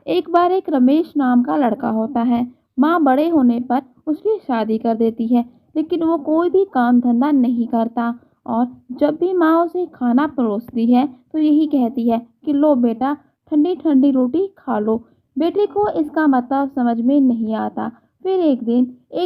एक बार एक रमेश नाम का लड़का होता है। माँ बड़े होने पर उसकी शादी कर देती है, लेकिन वो कोई भी काम धंधा नहीं करता। और जब भी माँ उसे खाना परोसती है तो यही कहती है कि लो बेटा, ठंडी ठंडी रोटी खा लो। बेटे को इसका मतलब समझ में नहीं आता। फिर एक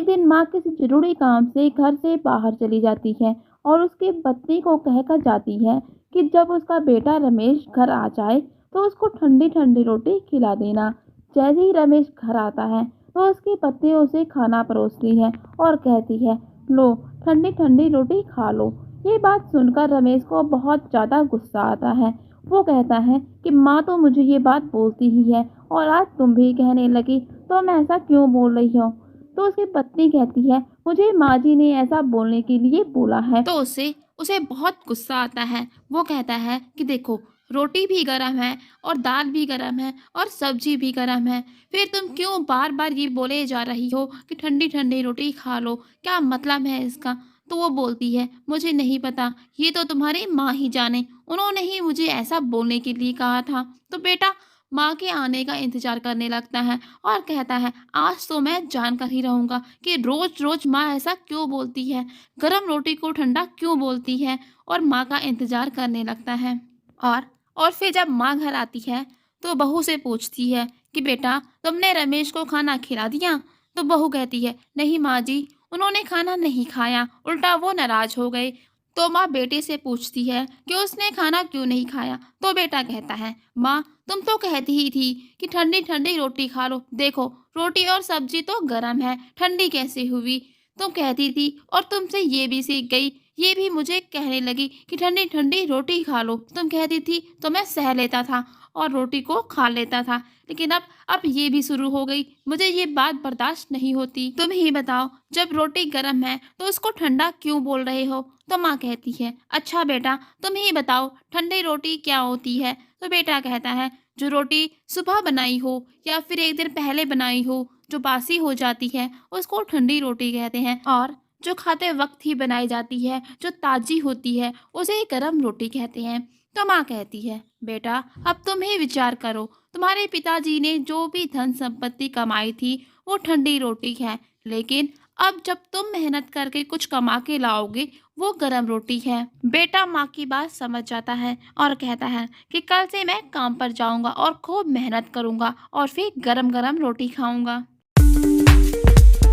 दिन माँ किसी जरूरी काम से घर से बाहर चली जाती है और उसकी पत्नी को कहकर जाती है कि जब उसका बेटा रमेश घर आ जाए तो उसको ठंडी ठंडी रोटी खिला देना। जैसे ही रमेश घर आता है तो उसकी पत्नी उसे खाना परोसती है और कहती है, लो ठंडी ठंडी रोटी खा लो। ये बात सुनकर रमेश को बहुत ज़्यादा गुस्सा आता है। वो कहता है कि माँ तो मुझे ये बात बोलती ही है और आज तुम भी कहने लगी, तो मैं ऐसा क्यों बोल रही हूँ। तो उसकी पत्नी कहती है, मुझे माँ जी ने ऐसा बोलने के लिए बोला है। तो उसे उसे बहुत गुस्सा आता है। वो कहता है कि देखो, रोटी भी गरम है और दाल भी गरम है और सब्जी भी गरम है, फिर तुम क्यों बार बार ये बोले जा रही हो कि ठंडी ठंडी रोटी खा लो, क्या मतलब है इसका। तो वो बोलती है, मुझे नहीं पता, ये तो तुम्हारी माँ ही जाने, उन्होंने ही मुझे ऐसा बोलने के लिए कहा था। तो बेटा माँ के आने का इंतजार करने लगता है और कहता है, आज तो मैं जानकर ही रहूंगा कि रोज रोज माँ ऐसा क्यों बोलती है, गरम रोटी को ठंडा क्यों बोलती है। और माँ का इंतजार करने लगता है। और और फिर जब माँ घर आती है तो बहू से पूछती है कि बेटा तुमने रमेश को खाना खिला दिया। तो बहू कहती है, नहीं माँ जी, उन्होंने खाना नहीं खाया, उल्टा वो नाराज हो गए। तो माँ बेटे से पूछती है कि उसने खाना क्यों नहीं खाया। तो बेटा कहता है, माँ तुम तो कहती ही थी कि ठंडी ठंडी रोटी खा लो, देखो रोटी और सब्जी तो गर्म है, ठंडी कैसे हुई। तुम कहती थी और तुमसे ये भी सीख गई, ये भी मुझे कहने लगी कि ठंडी ठंडी रोटी खा लो। तुम कहती थी तो मैं सह लेता था और रोटी को खा लेता था, लेकिन अब ये भी शुरू हो गई, मुझे ये बात बर्दाश्त नहीं होती। तुम ही बताओ, जब रोटी गर्म है तो उसको ठंडा क्यों बोल रहे हो। तो माँ कहती है, अच्छा बेटा तुम ही बताओ, ठंडी रोटी क्या होती है। तो बेटा कहता है, जो रोटी सुबह बनाई हो या फिर एक दिन पहले बनाई हो, जो बासी हो जाती है, उसको ठंडी रोटी कहते हैं। और जो खाते वक्त ही बनाई जाती है, जो ताजी होती है, उसे गर्म रोटी कहते हैं। तो माँ कहती है, बेटा अब तुम ही विचार करो, तुम्हारे पिताजी ने जो भी धन संपत्ति कमाई थी वो ठंडी रोटी है, लेकिन अब जब तुम मेहनत करके कुछ कमा के लाओगे वो गर्म रोटी है। बेटा माँ की बात समझ जाता है और कहता है कि कल से मैं काम पर जाऊंगा और खूब मेहनत करूंगा और फिर गरम गरम रोटी खाऊंगा।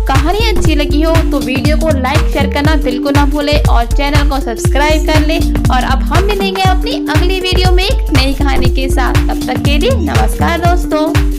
कहानी अच्छी लगी हो तो वीडियो को लाइक शेयर करना बिल्कुल ना भूले और चैनल को सब्सक्राइब कर ले। और अब हम मिलेंगे अपनी अगली वीडियो में एक नई कहानी के साथ। तब तक के लिए नमस्कार दोस्तों।